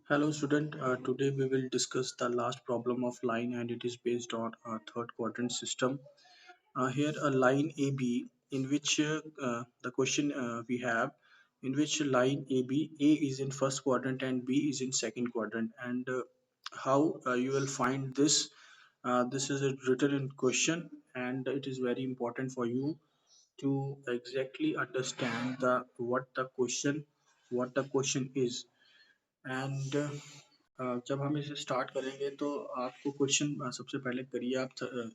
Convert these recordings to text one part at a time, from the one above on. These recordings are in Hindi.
Hello student, today we will discuss the last problem of line and it is based on a third quadrant system. Here a line AB in which the question we have in which line AB, A is in first quadrant and B is in second quadrant, and how you will find this. This is written in question and it is very important for you to exactly understand what the question is. And जब हम इसे स्टार्ट करेंगे तो आपको क्वेश्चन सबसे पहले करिए आप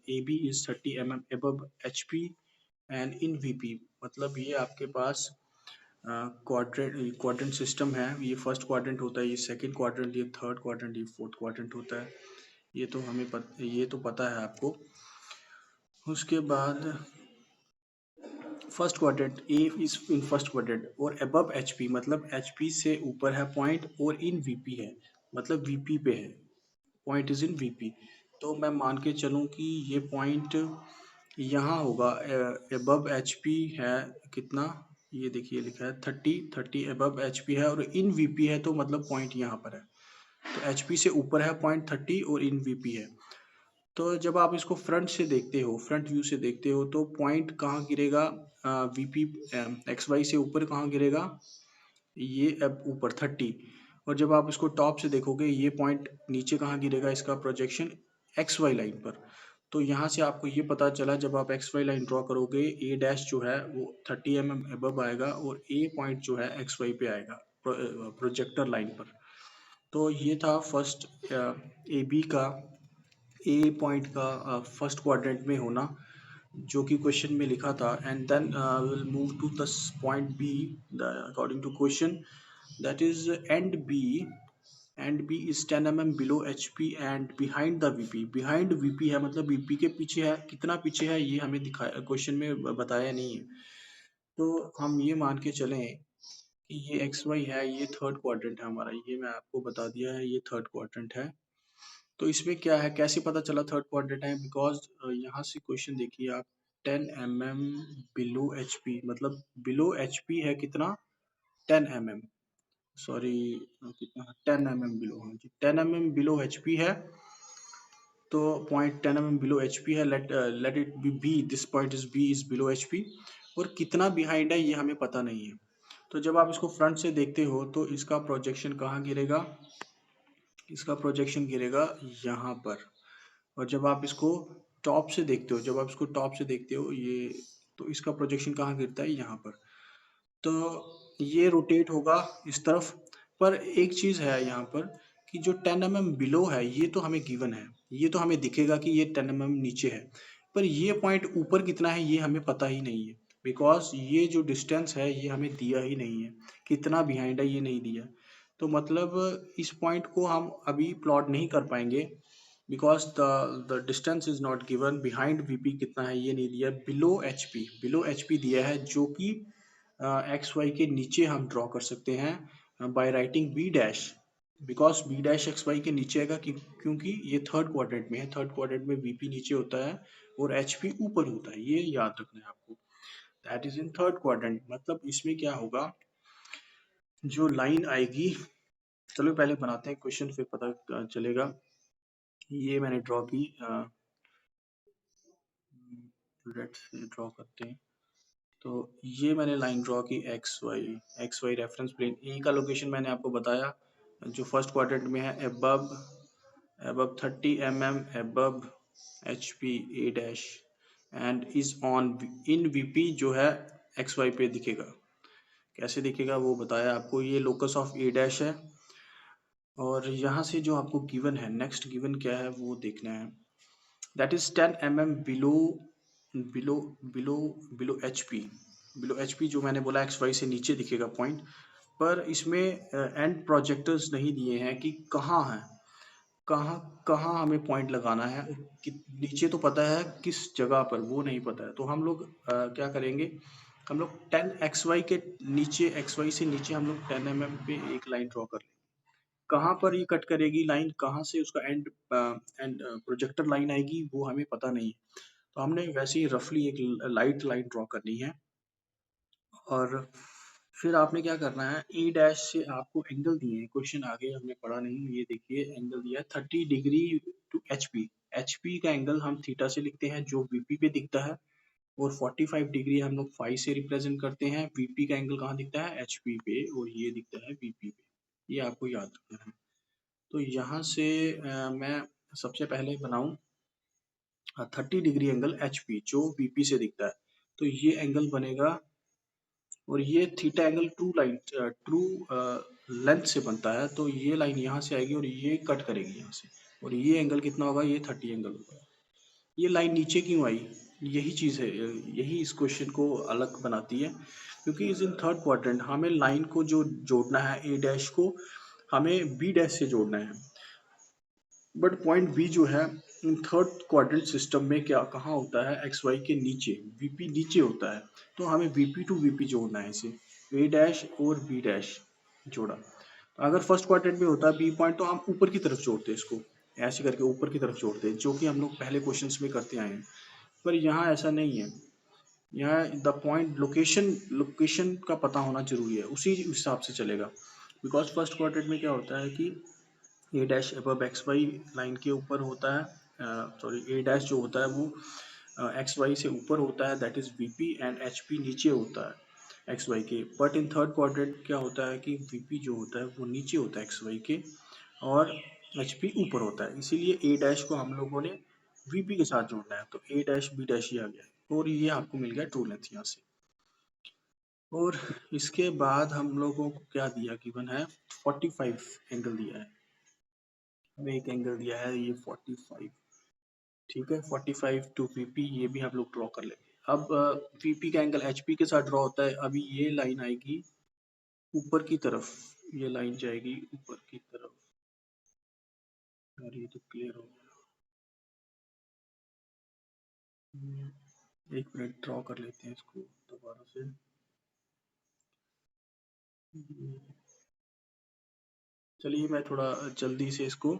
A B is 30 mm above H P and in V P, मतलब ये आपके पास क्वाड्रेंट सिस्टम है। ये फर्स्ट क्वाड्रेंट होता है, ये सेकंड क्वाड्रेंट, ये थर्ड क्वाड्रेंट, ये फोर्थ क्वाड्रेंट होता है। ये तो पता है आपको। उसके बाद first quadrant A is in first quadrant और अबव एचपी, मतलब एचपी से ऊपर है पॉइंट, और इन वीपी है मतलब वीपी पे है, पॉइंट इज इन वीपी। तो मैं मान के चलूं कि ये पॉइंट यहाँ होगा। अबव एचपी है कितना, ये देखिए लिखा है 30 अबव एचपी है और इन वीपी है, तो मतलब पॉइंट यहाँ पर है। तो एचपी से ऊपर है पॉइंट 30 और इन वीपी है। तो जब आप इसको फ्रंट से देखते हो, फ्रंट व्यू से देखते हो, तो पॉइंट कहाँ गिरेगा, वीपी एक्स वाई से ऊपर कहाँ गिरेगा, ये अब ऊपर 30। और जब आप इसको टॉप से देखोगे, ये पॉइंट नीचे कहाँ गिरेगा, इसका प्रोजेक्शन एक्स वाई लाइन पर। तो यहाँ से आपको ये पता चला, जब आप एक्स वाई लाइन ड्रॉ करोगे, ए डैश जो है वो 30 mm अबव आएगा और ए पॉइंट जो है एक्स वाई पे आएगा प्रोजेक्टर लाइन पर। तो ये था फर्स्ट ए बी का, ए पॉइंट का फर्स्ट क्वाड्रेंट में होना, जो कि क्वेश्चन में लिखा था। And then will move to the point B according to question, that is and B, and B is 10 mm below H P and behind the VP. Behind VP है मतलब वीपी के पीछे है, कितना पीछे है ये हमें दिखाया क्वेश्चन में बताया नहीं है। तो हम ये मान के चलें कि ये एक्स वाई है, ये थर्ड क्वाड्रेंट है हमारा, ये मैं आपको बता दिया है, ये थर्ड क्वाड्रेंट है। तो इसमें क्या है, कैसे पता चला थर्ड क्वाड्रेंट है, बिकॉज यहाँ से क्वेश्चन देखिए आप, 10 mm बिलो एच पी, मतलब बिलो एच पी है कितना, 10 mm, सॉरी कितना, 10 mm बिलो, हाँ जी 10 mm बिलो एच पी है। तो point 10 mm below H P है, let it be this point is B is below H P. और कितना बिहाइंड है ये हमें पता नहीं है। तो जब आप इसको फ्रंट से देखते हो तो इसका प्रोजेक्शन कहाँ गिरेगा, इसका प्रोजेक्शन गिरेगा यहाँ पर। और जब आप इसको टॉप से देखते हो, जब आप इसको टॉप से देखते हो ये, तो इसका प्रोजेक्शन कहाँ गिरता है, यहाँ पर। तो ये रोटेट होगा इस तरफ। पर एक चीज है यहाँ पर कि जो 10 mm बिलो है, ये तो हमें गिवन है, ये तो हमें दिखेगा कि ये 10 mm नीचे है। पर ये पॉइंट ऊपर कितना है ये हमें पता ही नहीं है, बिकॉज ये जो डिस्टेंस है ये हमें दिया ही नहीं है, कितना बिहाइंड है ये नहीं दिया। तो मतलब इस पॉइंट को हम अभी प्लॉट नहीं कर पाएंगे, because the distance is not given. Behind VP कितना है ये नहीं दिया, बिलो एच पी दिया है, जो कि एक्स वाई के नीचे हम ड्रॉ कर सकते हैं by writing B dash, because B dash X Y के नीचे आएगा क्योंकि ये थर्ड क्वाड्रेंट में है, थर्ड क्वाड्रेंट में वीपी नीचे होता है और एच पी ऊपर होता है, ये याद रखना है आपको। That is in third quadrant, मतलब इसमें क्या होगा, जो लाइन आएगी, चलो पहले बनाते हैं क्वेश्चन फिर पता चलेगा। ये मैंने ड्रॉ की, रेड से ड्रॉ करते हैं। तो ये मैंने लाइन ड्रॉ की एक्स वाई रेफरेंस प्लेन, ए का लोकेशन मैंने आपको बताया, जो फर्स्ट क्वाड्रेंट में है, above above 30 mm above H P A dash and is on in VP, जो है एक्स वाई पे दिखेगा। कैसे दिखेगा वो बताया आपको, ये लोकस ऑफ ए डैश है। और यहाँ से जो आपको गिवन है, नेक्स्ट गिवन क्या है वो देखना है, that is 10 mm below below below below H P. Below H P जो मैंने बोला एक्स वाई से नीचे दिखेगा पॉइंट, पर इसमें एंड प्रोजेक्टर्स नहीं दिए हैं कि कहाँ है, कहाँ कहाँ हमें पॉइंट लगाना है, कि नीचे तो पता है किस जगह पर, वो नहीं पता है। तो हम लोग क्या करेंगे, हम लोग 10 XY के नीचे, एक्स वाई से नीचे हम लोग 10 mm पे एक लाइन ड्रॉ कर लेंगे। कहाँ पर ये कट करेगी लाइन, कहाँ से उसका एंड एंड प्रोजेक्टर लाइन आएगी वो हमें पता नहीं है। तो हमने वैसे ही रफली एक लाइट लाइन ड्रॉ करनी है। और फिर आपने क्या करना है, ए डैश से आपको एंगल दिए हैं, क्वेश्चन आगे हमने पढ़ा नहीं, ये देखिए एंगल दिया है 30 डिग्री टू एचपी। एचपी का एंगल हम थीटा से लिखते हैं जो वीपी पे दिखता है, और 45 डिग्री हम लोग फाई से रिप्रेजेंट करते हैं। वीपी का एंगल कहाँ दिखता है, एचपी पे, और ये दिखता है वीपी पे। ये आपको याद रखना है। तो यहाँ से मैं सबसे पहले बनाऊं 30 डिग्री एंगल एचपी जो वीपी से दिखता है। तो ये एंगल बनेगा, और ये थीटा एंगल ट्रू लेंथ से बनता है। तो ये लाइन यहाँ से आएगी और ये कट करेगी यहाँ से, और ये एंगल कितना होगा, ये 30 एंगल होगा। ये लाइन नीचे क्यों आई, यही चीज़ है, यही इस क्वेश्चन को अलग बनाती है, क्योंकि इस इन थर्ड क्वाड्रेंट हमें लाइन को जो जोड़ना है ए डैश को हमें बी डैश से जोड़ना है। बट पॉइंट बी जो है इन थर्ड क्वाड्रेंट सिस्टम में क्या कहाँ होता है, एक्स वाई के नीचे, वीपी नीचे होता है। तो हमें वीपी टू वीपी जोड़ना है इसे, ए डैश और बी डैश जोड़ा। अगर फर्स्ट क्वाड्रेंट में होता है बी पॉइंट तो हम ऊपर की तरफ जोड़ते हैं इसको, ऐसे करके ऊपर की तरफ जोड़ते हैं, जो कि हम लोग पहले क्वेश्चंस में करते आए हैं। पर यहाँ ऐसा नहीं है, यहाँ द पॉइंट लोकेशन लोकेशन का पता होना जरूरी है, उसी हिसाब से चलेगा। बिकॉज फर्स्ट क्वाड्रेंट में क्या होता है कि A dash above X Y line के ऊपर होता है, सॉरी ए डैश जो होता है वो एक्स वाई से ऊपर होता है, that is VP, and H P नीचे होता है एक्स वाई के। बट इन थर्ड क्वाड्रेंट क्या होता है कि वीपी जो होता है वो नीचे होता है एक्स वाई के, और एच पी ऊपर होता है, इसीलिए ए डैश को हम लोगों ने वीपी के साथ जोड़ना है। तो ए डैश बी डैश ही आ गया, और ये आपको मिल गया ट्रू लेंथ यहाँ से। और इसके बाद हम लोगों को क्या दिया, गिवन है 45 एंगल दिया है, हमें एक एंगल दिया है ये 45, ठीक है, 45 टू वीपी, ये भी हम लोग ड्रॉ कर लेंगे। अब वीपी का एंगल एचपी के साथ ड्रॉ होता है। अभी ये लाइन आएगी ऊपर की तरफ, ये लाइन जाएगी ऊपर की तरफ। यार ये तो क्लियर हो गया। एक मिनट ड्रॉ कर लेते हैं इसको दोबारा से। चलिए मैं थोड़ा जल्दी से इसको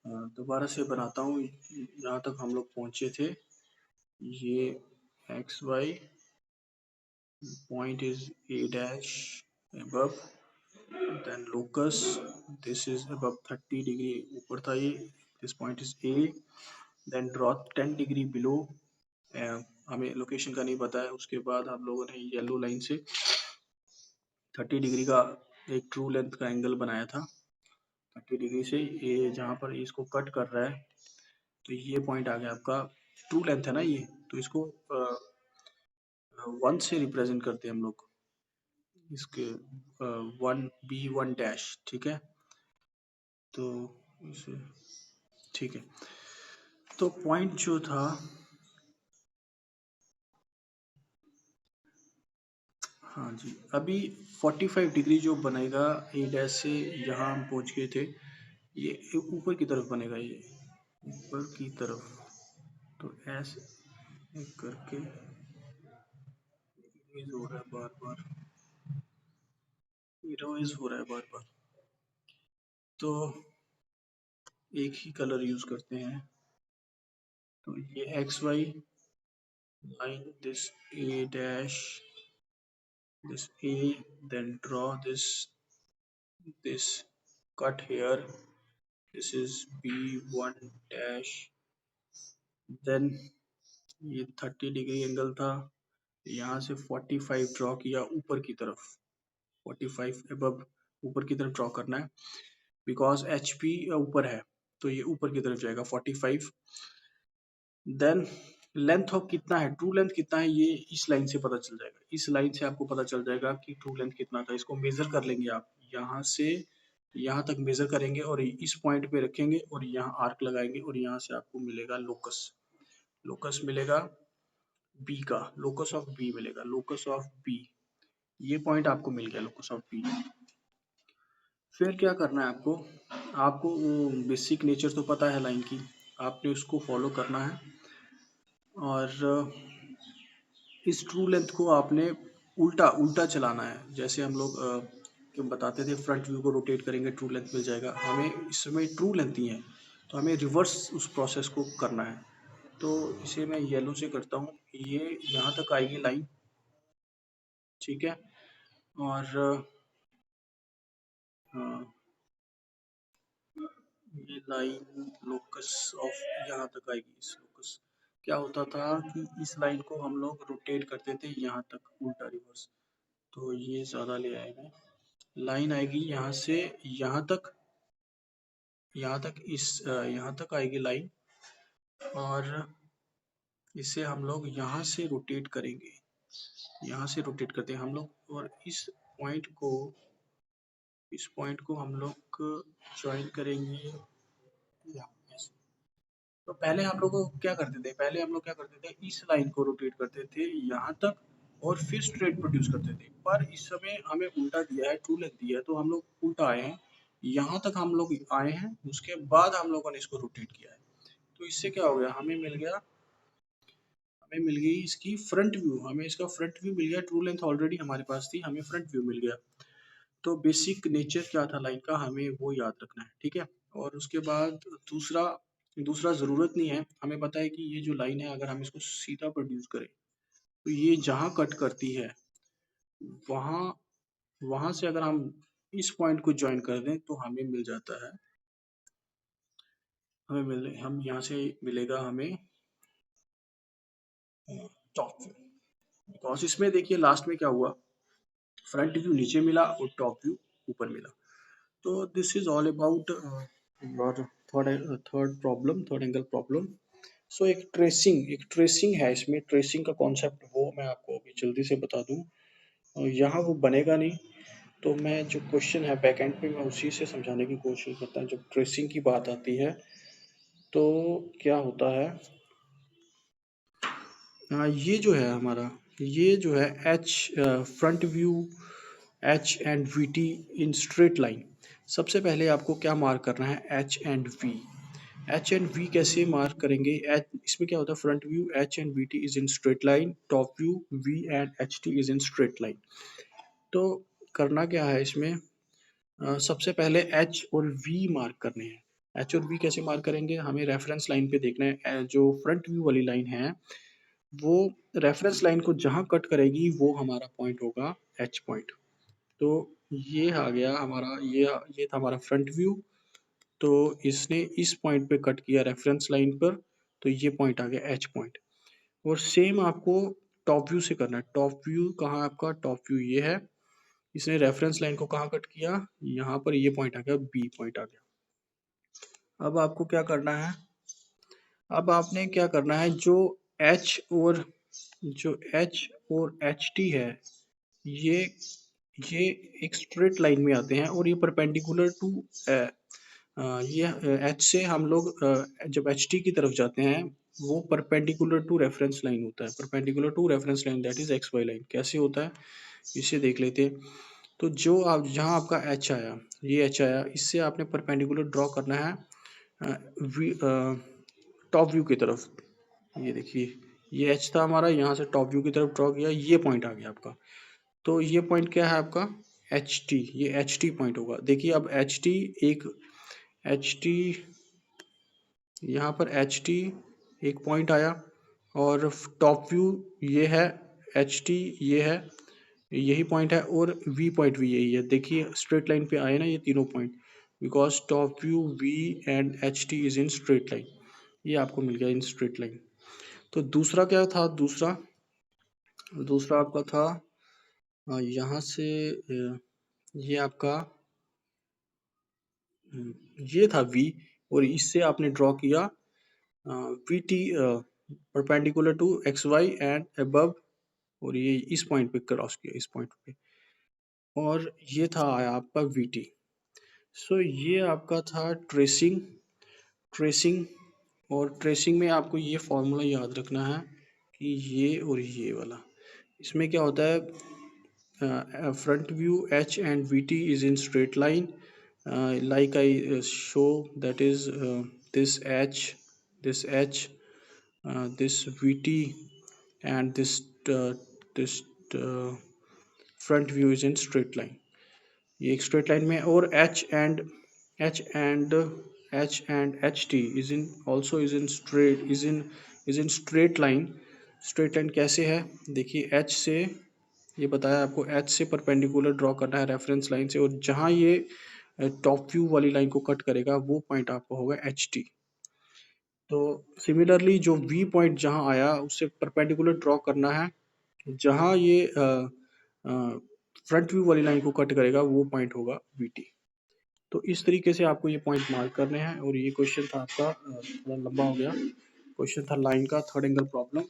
दोबारा से बनाता हूँ, जहाँ तक हम लोग पहुँचे थे। ये X Y point is A dash above, then locus, this is above 30 degree ऊपर था ये, this point is A, then draw 10 degree below, हमें लोकेशन का नहीं पता है। उसके बाद हम लोगों ने येलो लाइन से 30 डिग्री का एक ट्रू लेंथ का एंगल बनाया था। 30 डिग्री से ये जहाँ पर इसको कट कर रहा है, तो ये पॉइंट आ गया आपका, ट्रू लेंथ है ना ये, तो इसको 1 से रिप्रेजेंट करते हैं हम लोग, इसके 1 डैश, ठीक है। तो इसे, ठीक है, तो पॉइंट जो था, हाँ जी, अभी 45 डिग्री जो बनेगा ए डैश से, यहाँ हम पहुँच गए थे, ये ऊपर की तरफ बनेगा, ये ऊपर की तरफ। तो ऐसे करके इरेज हो रहा है बार बार, इरेज हो रहा है बार बार, तो एक ही कलर यूज करते हैं। तो ये X Y line, this A dash, this A, then draw this cut here. This is B1 dash. Then ये 30 डिग्री एंगल था, यहाँ से 45 ड्रॉ किया ऊपर की तरफ, 45 अबव ऊपर की तरफ ड्रॉ करना है, बिकॉज एच पी ऊपर है, तो ये ऊपर की तरफ जाएगा 45। देन लेंथ ऑफ कितना है, ट्रू लेंथ कितना है, ये इस लाइन से पता चल जाएगा। इस लाइन से आपको पता चल जाएगा कि ट्रू लेंथ कितना था। इसको मेजर कर लेंगे आप, यहाँ से यहाँ तक मेजर करेंगे और इस पॉइंट पे रखेंगे और यहाँ आर्क लगाएंगे, और यहाँ से आपको मिलेगा लोकस, लोकस मिलेगा बी का, लोकस ऑफ बी मिलेगा, लोकस ऑफ बी, ये पॉइंट आपको मिल गया, लोकस ऑफ बी। फिर क्या करना है आपको, आपको बेसिक नेचर तो पता है लाइन की, आपने उसको फॉलो करना है, और इस ट्रू लेंथ को आपने उल्टा उल्टा चलाना है। जैसे हम लोग क्यों बताते थे, फ्रंट व्यू को रोटेट करेंगे ट्रू लेंथ मिल जाएगा, हमें इसमें ट्रू लेंथ ही है, तो हमें रिवर्स उस प्रोसेस को करना है। तो इसे मैं येलो से करता हूँ, ये यहाँ तक आएगी लाइन, ठीक है। और अ, ये लाइन लोकस ऑफ यहाँ तक आएगी। इस लोकस क्या होता था कि इस लाइन को हम लोग रोटेट करते थे यहाँ तक, उल्टा रिवर्स। तो ये ज़्यादा ले आएगा। लाइन आएगी यहाँ से यहाँ तक, यहाँ तक आएगी लाइन, और इसे हम लोग यहाँ से रोटेट करेंगे। यहाँ से रोटेट करते हैं हम लोग, और इस पॉइंट को हम लोग ज्वाइन करेंगे यहाँ पे। तो पहले हम लोग क्या करते थे, पहले हम लोग क्या करते थे, इस लाइन को रोटेट करते थे यहाँ तक, और फिर स्ट्रेट प्रोड्यूस करते थे। पर इस समय हमें उल्टा दिया है, ट्रू लेंथ दिया है, तो हम लोग उल्टा आए हैं। यहाँ तक हम लोग आए हैं, उसके बाद हम लोगों ने इसको रोटेट किया है। तो इससे क्या हो गया, हमें मिल गई इसकी फ्रंट व्यू, हमें इसका फ्रंट व्यू मिल गया। ट्रू लेंथ ऑलरेडी हमारे पास थी, हमें फ्रंट व्यू मिल गया। तो बेसिक नेचर क्या था लाइन का, हमें वो याद रखना है, ठीक है। और उसके बाद दूसरा दूसरा ज़रूरत नहीं है, हमें पता है कि ये जो लाइन है, अगर हम इसको सीधा प्रोड्यूस करें तो ये जहाँ कट करती है, वहाँ वहाँ से अगर हम इस पॉइंट को ज्वाइन कर दें तो हमें मिल जाता है, हम यहाँ से मिलेगा हमें टॉप व्यू। बिकॉज इसमें देखिए लास्ट में क्या हुआ, फ्रंट व्यू नीचे मिला और टॉप व्यू ऊपर मिला। तो this is all about your third problem, third angle problem. So एक ट्रेसिंग है इसमें, ट्रेसिंग का कॉन्सेप्ट वो मैं आपको अभी जल्दी से बता दूं। यहाँ वो बनेगा नहीं, तो मैं जो क्वेश्चन है बैक एंड पे मैं उसी से समझाने की कोशिश करता हूँ। जब ट्रेसिंग की बात आती है तो क्या होता है, ये जो है हमारा, ये जो है H front view, H and V T in straight line. सबसे पहले आपको क्या मार्क करना है, H and V. H and V कैसे मार्क करेंगे, एच इसमें क्या होता है, front view H and V T is in straight line, top view V and H T is in straight line. तो करना क्या है इसमें, सबसे पहले एच और वी मार्क करने हैं। एच और वी कैसे मार्क करेंगे, हमें रेफरेंस लाइन पे देखना है। जो फ्रंट व्यू वाली लाइन है, वो रेफरेंस लाइन को जहां कट करेगी वो हमारा पॉइंट होगा एच पॉइंट। तो ये आ गया हमारा, ये था हमारा फ्रंट व्यू। तो इसने इस पॉइंट पे कट किया रेफरेंस लाइन पर, तो ये पॉइंट आ गया एच पॉइंट। और सेम आपको टॉप व्यू से करना है। टॉप व्यू कहाँ है आपका, टॉप व्यू ये है। इसने रेफरेंस लाइन को कहाँ कट किया, यहाँ पर, ये पॉइंट आ गया, बी पॉइंट आ गया। अब आपको क्या करना है, अब आपने क्या करना है, एच और जो एच और एच टी है, ये ये एक स्ट्रेट लाइन में आते हैं, और ये परपेंडिकुलर टू, ये एच से हम लोग जब एच टी की तरफ जाते हैं, वो परपेंडिकुलर टू रेफरेंस लाइन होता है, perpendicular to reference line, that is X Y line. कैसे होता है इसे देख लेते हैं। तो जो आप जहाँ आपका एच आया, ये एच आया, इससे आपने परपेंडिकुलर ड्रॉ करना है टॉप व्यू की तरफ। ये देखिए, ये एच था हमारा, यहाँ से टॉप व्यू की तरफ ड्रॉ किया, ये पॉइंट आ गया आपका। तो ये पॉइंट क्या है आपका, एच टी, ये एच टी पॉइंट होगा। देखिए अब एच टी, एक एच टी, यहाँ पर एच टी एक पॉइंट आया, और टॉप व्यू ये है, एच टी ये है, यही पॉइंट है, और वी पॉइंट भी यही है। देखिए स्ट्रेट लाइन पे आए ना ये तीनों point, because top view, V and H T is in straight line. ये आपको मिल गया इन स्ट्रेट लाइन। तो दूसरा क्या था, दूसरा दूसरा आपका था यहाँ से ये आपका ये था v, और इससे आपने ड्रॉ किया V T perpendicular to X Y and above, और ये इस पॉइंट पे क्रॉस किया, इस पॉइंट पे, और ये था आया आपका वी टी। सो ये आपका था ट्रेसिंग। ट्रेसिंग और ट्रेसिंग में आपको ये फॉर्मूला याद रखना है कि ये और ये वाला, इसमें क्या होता है, front view H and VT is in straight line, like I show, that is this H, this H, this VT, and uh, this front view is in straight line। ये एक स्ट्रेट लाइन में, और H and H T is in also is in straight line. Straight line कैसे है, देखिए H से ये बताया आपको एच से परपेंडिकुलर ड्रॉ करना है रेफरेंस लाइन से, और जहाँ ये टॉप व्यू वाली लाइन को कट करेगा वो पॉइंट आपका होगा एच टी। तो सिमिलरली जो वी पॉइंट जहाँ आया उससे परपेंडिकुलर ड्रॉ करना है, जहाँ ये फ्रंट व्यू वाली लाइन को कट करेगा वो पॉइंट होगा वी टी। तो इस तरीके से आपको ये पॉइंट मार्क करने हैं। और ये क्वेश्चन था आपका, थोड़ा लंबा हो गया, क्वेश्चन था लाइन का थर्ड एंगल प्रॉब्लम,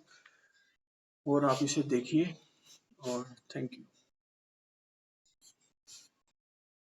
और आप इसे देखिए, और थैंक यू।